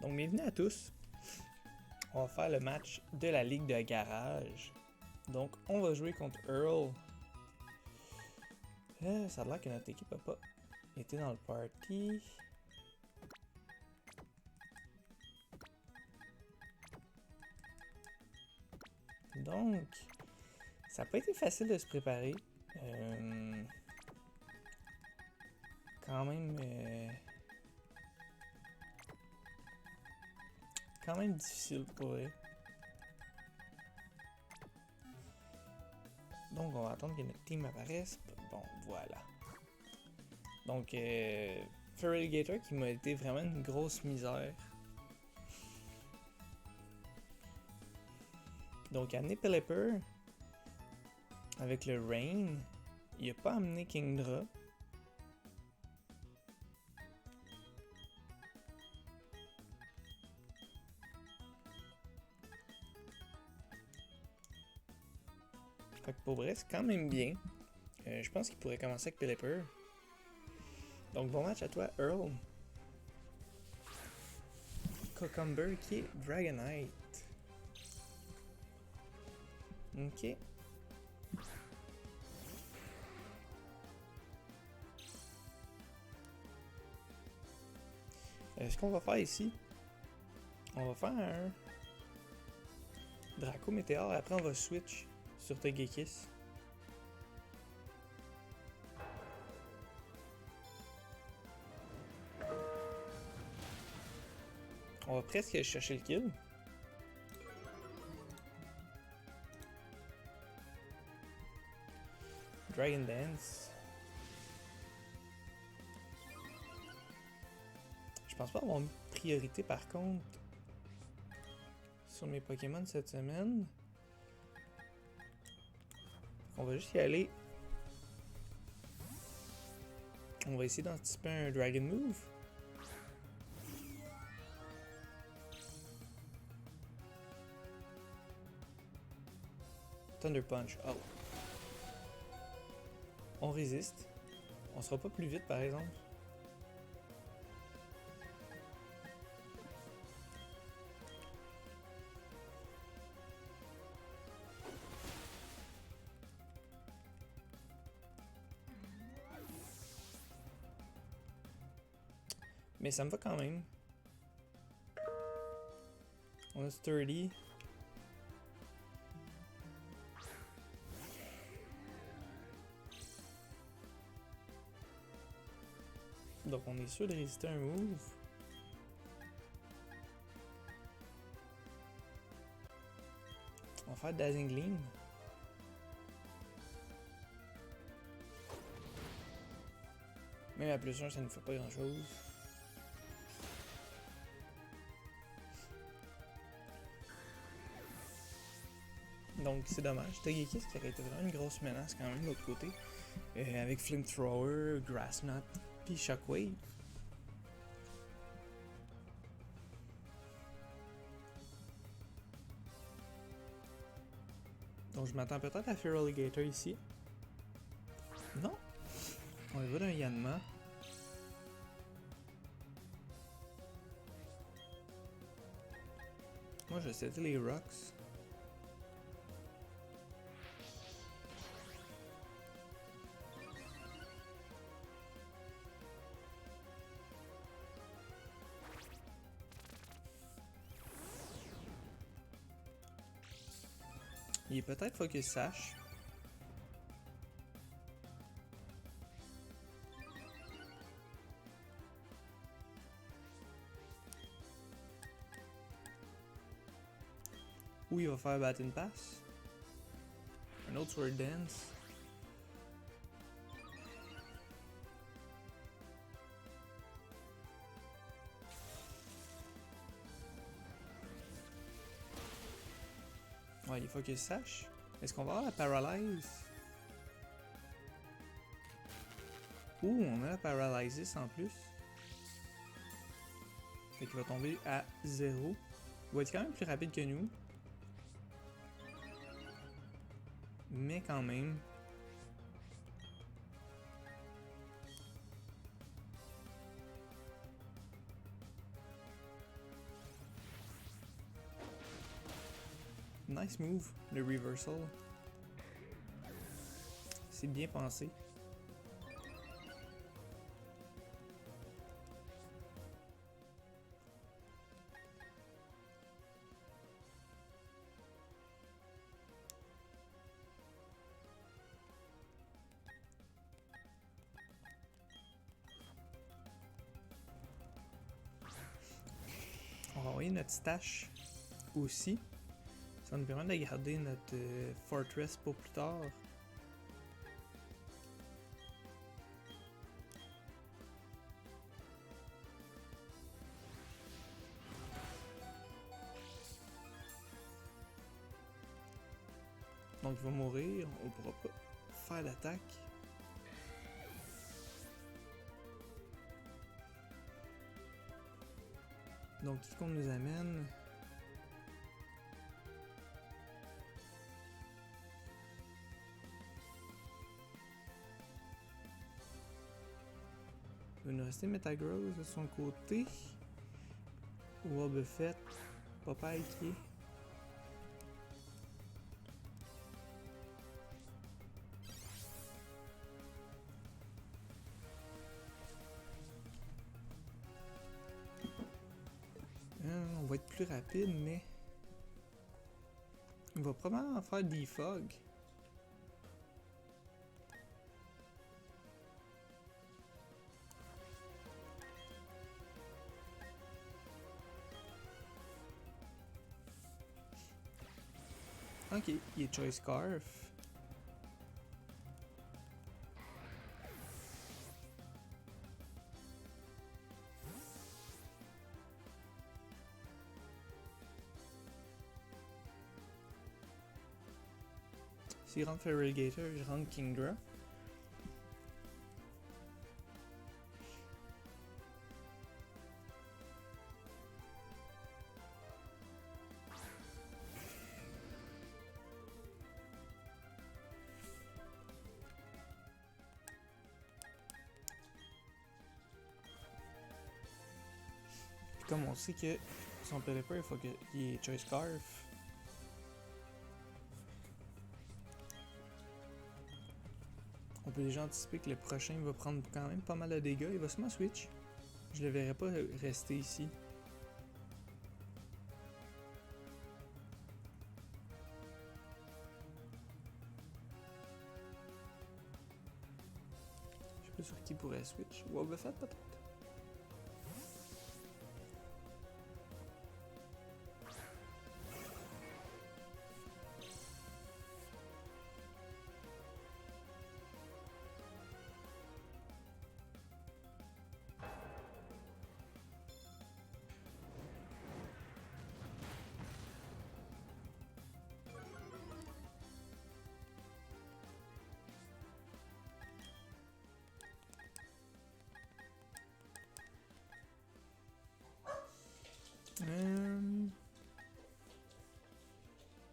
Donc, bienvenue à tous. On va faire le match de la Ligue de Garage. Donc, on va jouer contre Earl. Ça a l'air que notre équipe n'a pas été dans le party. Donc, ça n'a pas été facile de se préparer. Quand même difficile pour eux. Donc, on va attendre que notre team apparaisse. Bon, voilà. Donc, Feraligator qui m'a été vraiment une grosse misère. Donc, amener Pelipper avec le Rain. Il a pas amené Kingdra. Fait que pour vrai, c'est quand même bien. Je pense qu'il pourrait commencer avec Pelipper. Donc, bon match à toi, Earl. Cucumber qui est Dragonite. Ok. Ce qu'on va faire ici, on va faire un Draco Météore. Après, on va switch sur Togekiss. On va presque chercher le kill. Dragon Dance. Je pense pas avoir une priorité par contre sur mes Pokémon cette semaine. On va juste y aller. On va essayer d'anticiper un Dragon Move. Thunder Punch. Oh. On résiste. On sera pas plus vite par exemple. Mais ça me va quand même. On a Sturdy. Donc on est sûr de résister un move. On va faire Dazzling Gleam. Même à plus 1, ça ne fait pas grand chose. Donc c'est dommage. Togekiss qui aurait été vraiment une grosse menace quand même de l'autre côté. Avec Flamethrower, Grass Knot, puis Shockwave. Donc je m'attends peut-être à Feraligator ici. Non! On y va d'un Yanma. Moi je vais setter les Rocks. Il est peut-être Focus Sash. Ou il va faire Baton Pass. Un autre Sword Dance. Ouais, il est Focus Sash. Est-ce qu'on va avoir la Paralyze? Ouh, on a la Paralysis en plus. Fait qu'il va tomber à 0. Il va être quand même plus rapide que nous. Mais quand même. Nice move, le reversal. C'est bien pensé. On va envoyer notre stash aussi. Ça nous permet de garder notre fortress pour plus tard. Donc il va mourir, on pourra pas faire d'attaque. Donc qu'est-ce qu'on nous amène? Il va nous rester Metagross de son côté. Wobbuffet, Popeye qui est. On va être plus rapide, mais il va probablement faire des Defog. Ok, il est Choice Scarf. S'il rentre Feraligatr, je rentre Kingdra. Puis comme on sait que son Pelipper, il faut qu'il ait Choice Scarf. On peut déjà anticiper que le prochain va prendre quand même pas mal de dégâts. Il va sûrement switch. Je le verrai pas rester ici. Je sais pas sur qui pourrait switch. Wobbuffet peut-être?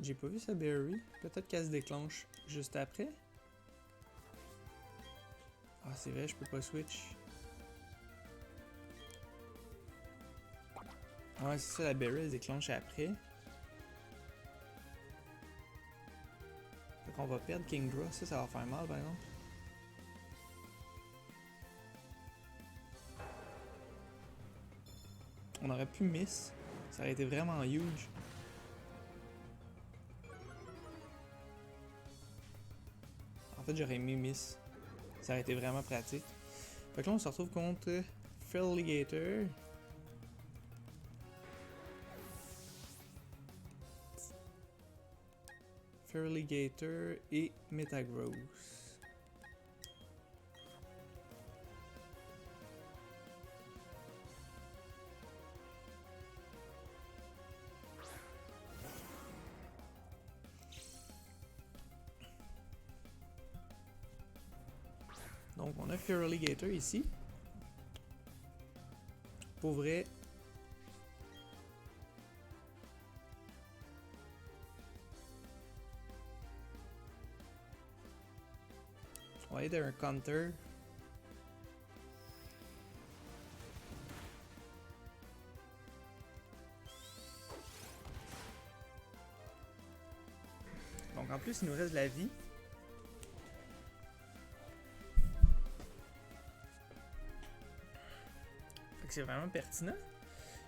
J'ai pas vu sa berry. Peut-être qu'elle se déclenche juste après. Ah, c'est vrai, je peux pas switch. Ouais, c'est ça, la berry elle se déclenche après. Fait qu'on va perdre Kingdra. Ça va faire mal par exemple. On aurait pu miss. Ça aurait été vraiment huge. En fait, j'aurais aimé miss. Ça aurait été vraiment pratique. Fait que là, on se retrouve contre Feraligatr. Feraligatr et Metagross. Donc on a Feraligatr ici. Pour vrai, on va aider un counter. En plus, il nous reste de la vie. Fait que c'est vraiment pertinent.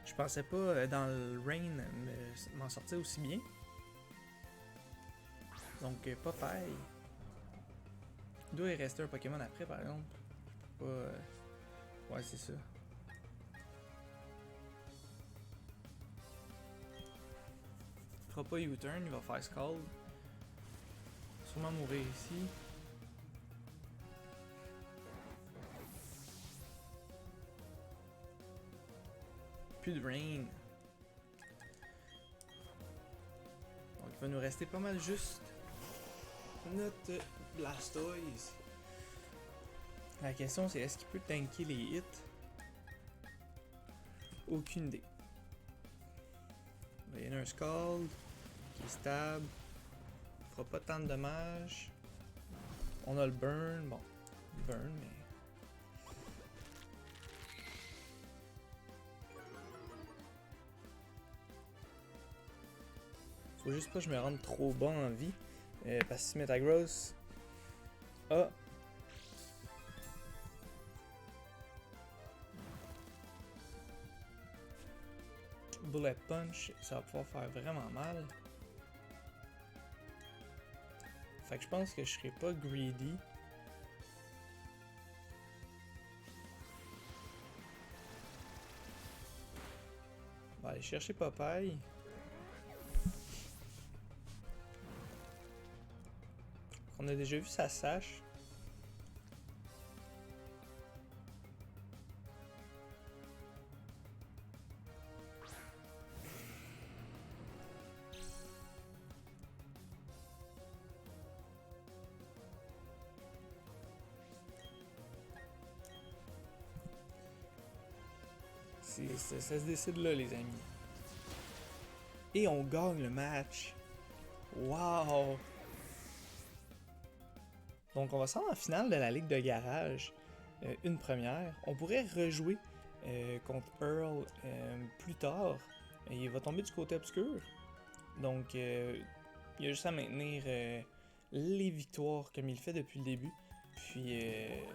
Je pensais pas dans le rain m'en sortir aussi bien. Donc Popeye. Il doit y rester un Pokémon après par exemple. Je peux pas. Ouais, c'est ça. Il fera pas U-turn, il va faire Scald. Sûrement mourir ici. Plus de rain. Donc il va nous rester pas mal juste notre Blastoise. La question c'est est-ce qu'il peut tanker les hits? Aucune idée. Il y en a un Scald qui stab. Il fera pas tant de dommages. On a le burn. Bon, le burn, mais. Faut juste pas que je me rende trop bas en vie. Parce que Metagross a Bullet Punch, ça va pouvoir faire vraiment mal. Fait que je pense que je serai pas greedy. On va aller chercher Popeye. On a déjà vu sa sache. Ça se décide là, les amis. Et on gagne le match. Wow! Donc on va se rendre en finale de la Ligue de garage. Une première. On pourrait rejouer contre Earl plus tard. Il va tomber du côté obscur. Donc il y a juste à maintenir les victoires comme il fait depuis le début. Puis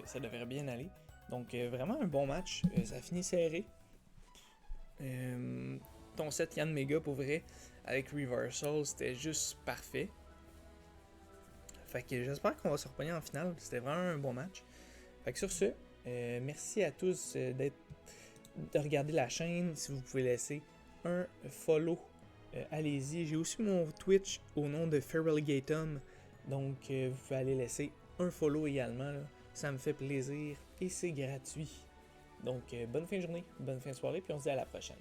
ça devrait bien aller. Donc vraiment un bon match. Ça finit serré. Ton set Yann Mega pour vrai avec Reversal c'était juste parfait. Fait que j'espère qu'on va se repogner en finale. C'était vraiment un bon match. Fait que sur ce, merci à tous de regarder la chaîne. Si vous pouvez laisser un follow, allez-y. J'ai aussi mon Twitch au nom de Feral Gatum. Donc vous pouvez aller laisser un follow également. Là. Ça me fait plaisir et c'est gratuit. Donc bonne fin de journée, bonne fin de soirée, puis on se dit à la prochaine.